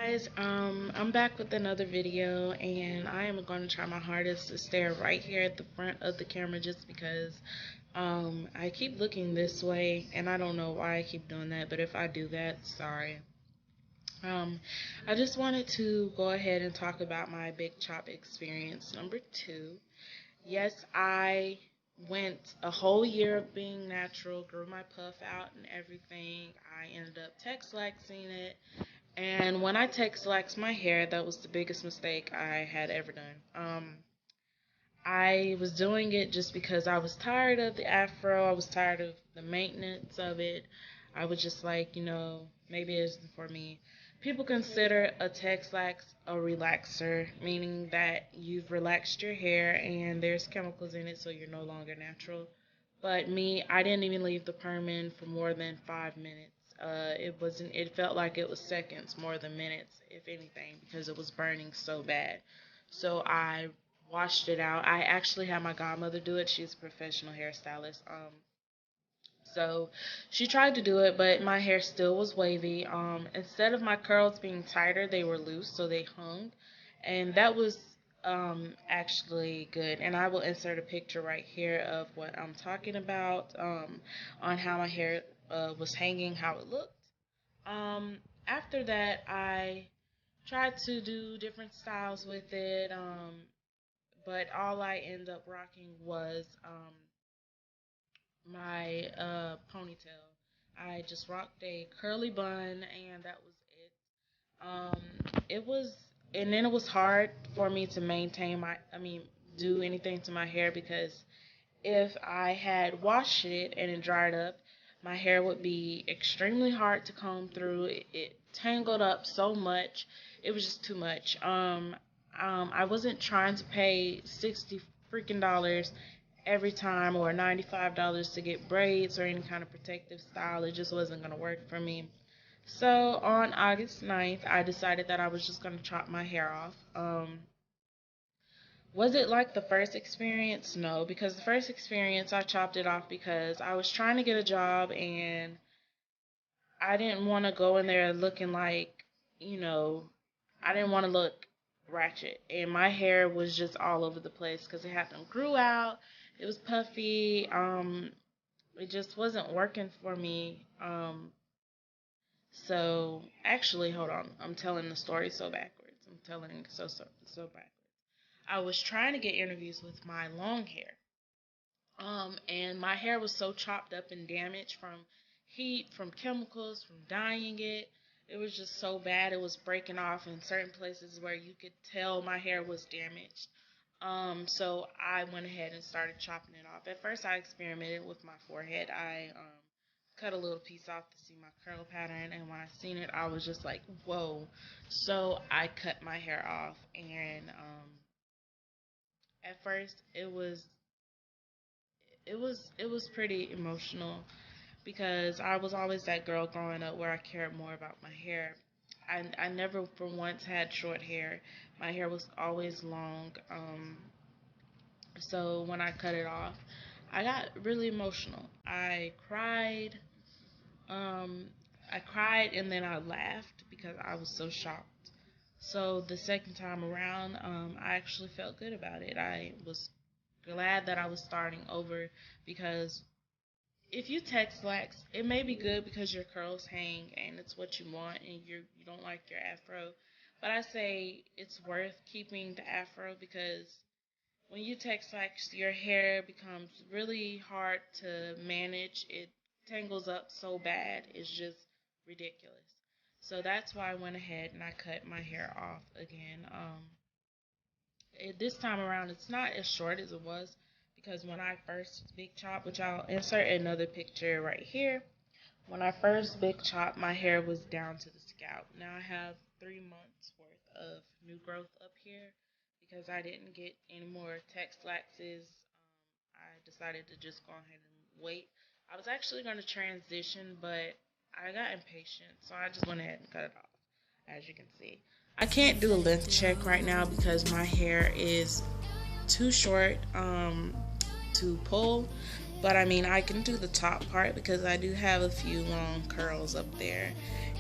Guys, I'm back with another video, and I am going to try my hardest to stare right here at the front of the camera just because I keep looking this way, and I don't know why I keep doing that, but if I do that, sorry. Um, I just wanted to go ahead and talk about my Big Chop experience number 2. Yes, I went a whole year of being natural, grew my puff out and everything. I ended up Texlaxing it, and when I Texlaxed my hair, that was the biggest mistake I had ever done. I was doing it just because I was tired of the afro. I was tired of the maintenance of it. I was just like, maybe it isn't for me. People consider a Texlax a relaxer, meaning that you've relaxed your hair and there's chemicals in it, so you're no longer natural. But me, I didn't even leave the perm in for more than 5 minutes. It wasn't. It felt like it was seconds more than minutes, if anything, because it was burning so bad. So I washed it out. I actually had my godmother do it. She's a professional hairstylist. So she tried to do it, but my hair still was wavy. Instead of my curls being tighter, they were loose, so they hung, and that was actually good. And I will insert a picture right here of what I'm talking about, on how my hair was hanging, how it looked. After that, I tried to do different styles with it, but all I ended up rocking was my ponytail. I just rocked a curly bun, and that was it. It was, and then it was hard for me to maintain do anything to my hair because if I had washed it and it dried up, my hair would be extremely hard to comb through. It tangled up so much. It was just too much. I wasn't trying to pay 60 freaking dollars every time or $95 to get braids or any kind of protective style. It just wasn't going to work for me. So on August 9th, I decided that I was just going to chop my hair off. Was it like the first experience? No, because the first experience I chopped it off because I was trying to get a job and I didn't want to go in there looking like, you know, I didn't want to look ratchet. And my hair was just all over the place because it hadn't grew out. It was puffy. It just wasn't working for me. So actually, hold on. I'm telling the story so backwards. I'm telling so backwards. I was trying to get interviews with my long hair. And my hair was so chopped up and damaged from heat, from chemicals, from dyeing it. It was just so bad. It was breaking off in certain places where you could tell my hair was damaged. So I went ahead and started chopping it off. At first, I experimented with my forehead. I cut a little piece off to see my curl pattern, and when I seen it, I was just like, whoa. So I cut my hair off, and at first, it was pretty emotional because I was always that girl growing up where I cared more about my hair. I never for once had short hair. My hair was always long. So when I cut it off, I got really emotional. I cried. Um, I cried and then I laughed because I was so shocked. So the second time around, I actually felt good about it. I was glad that I was starting over because if you text lax, it may be good because your curls hang and it's what you want and you don't like your afro. But I say it's worth keeping the afro because when you text lax, your hair becomes really hard to manage. It tangles up so bad, it's just ridiculous. So that's why I went ahead and I cut my hair off again. This time around, it's not as short as it was because when I first big chop, which I'll insert another picture right here. When I first big chopped, my hair was down to the scalp. Now I have 3 months worth of new growth up here because I didn't get any more Texlaxes. I decided to just go ahead and wait. I was actually going to transition, but I got impatient, so I just went ahead and cut it off, as you can see. I can't do a length check right now because my hair is too short to pull, But I mean, I can do the top part because I do have a few long curls up there,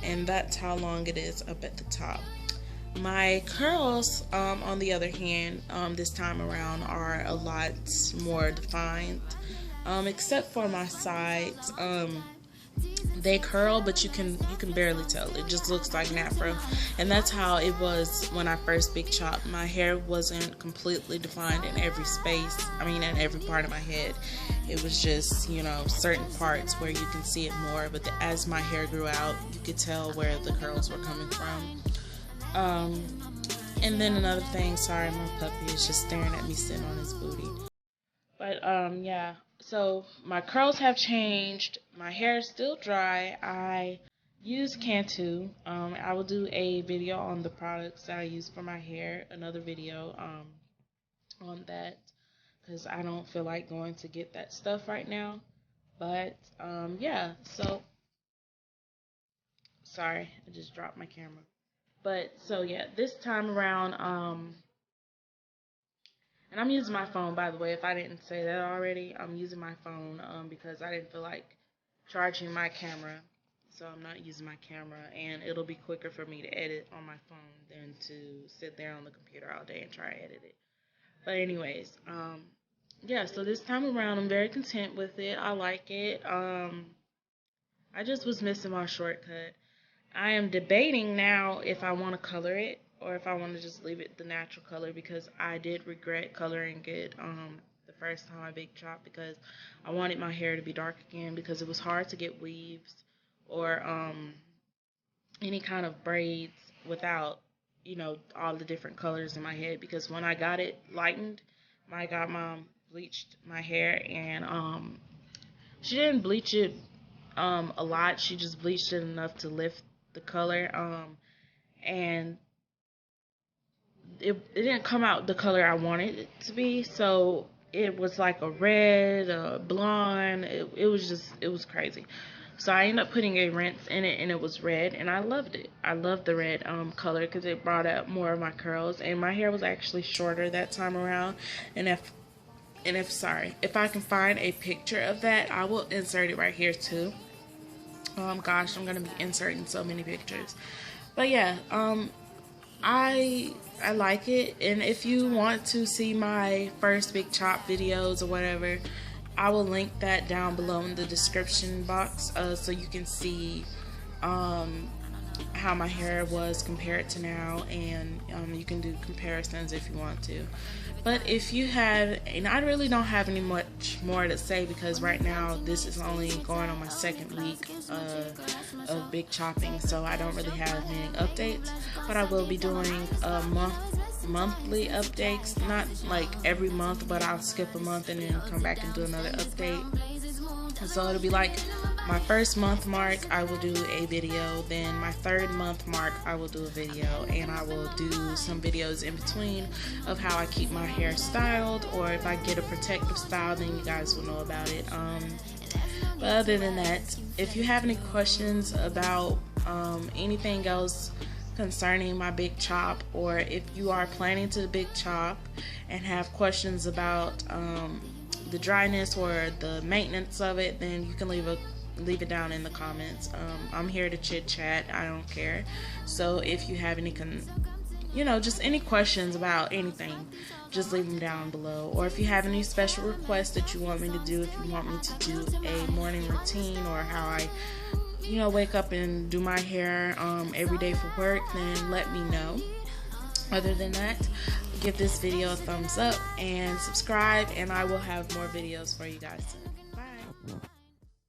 and that's how long it is up at the top. My curls, on the other hand, this time around are a lot more defined, except for my sides. They curl, but you can barely tell. It just looks like an afro, and that's how it was when I first big chopped. My hair wasn't completely defined in every space. I mean, in every part of my head. It was just, you know, certain parts where you can see it more. But as my hair grew out, you could tell where the curls were coming from. And then another thing. Sorry, my puppy is just staring at me sitting on his booty. But yeah. So my curls have changed. My hair is still dry. I use Cantu. I will do a video on the products that I use for my hair. Another video on that, because I don't feel like going to get that stuff right now. But yeah. So sorry, I just dropped my camera. But so yeah, this time around, and I'm using my phone, by the way, if I didn't say that already. I'm using my phone because I didn't feel like charging my camera. So I'm not using my camera, and it'll be quicker for me to edit on my phone than to sit there on the computer all day and try to edit it. But anyways, yeah, so this time around I'm very content with it. I like it. I just was missing my shortcut. I am debating now if I want to color it or if I want to just leave it the natural color, because I did regret coloring it the first time I big chopped, because I wanted my hair to be dark again, because it was hard to get weaves or any kind of braids without, you know, all the different colors in my head. Because when I got it lightened, my godmom bleached my hair, and she didn't bleach it a lot. She just bleached it enough to lift the color, and it didn't come out the color I wanted it to be. So it was like a red, a blonde. It was crazy. So I ended up putting a rinse in it, and it was red, and I loved it. I loved the red color because it brought out more of my curls, and my hair was actually shorter that time around. And if I can find a picture of that, I will insert it right here too. Gosh, I'm gonna be inserting so many pictures. But yeah, I like it, and if you want to see my first big chop videos or whatever, I will link that down below in the description box, so you can see how my hair was compared to now, and you can do comparisons if you want to. But if you have, and I really don't have any much more to say, because right now this is only going on my second week of big chopping, so I don't really have many updates. But I will be doing monthly updates, not like every month, but I'll skip a month and then come back and do another update. So it'll be like my first month mark, I will do a video. Then my third month mark, I will do a video, and I will do some videos in between of how I keep my hair styled, or if I get a protective style, then you guys will know about it. But other than that, if you have any questions about anything else concerning my big chop, or if you are planning to big chop and have questions about the dryness or the maintenance of it, then you can leave it down in the comments. I'm here to chit chat. I don't care. So if you have any just any questions about anything, just leave them down below. Or if you have any special requests that you want me to do, if you want me to do a morning routine, or how I wake up and do my hair every day for work, then let me know. Other than that, give this video a thumbs up and subscribe, and I will have more videos for you guys soon. Bye.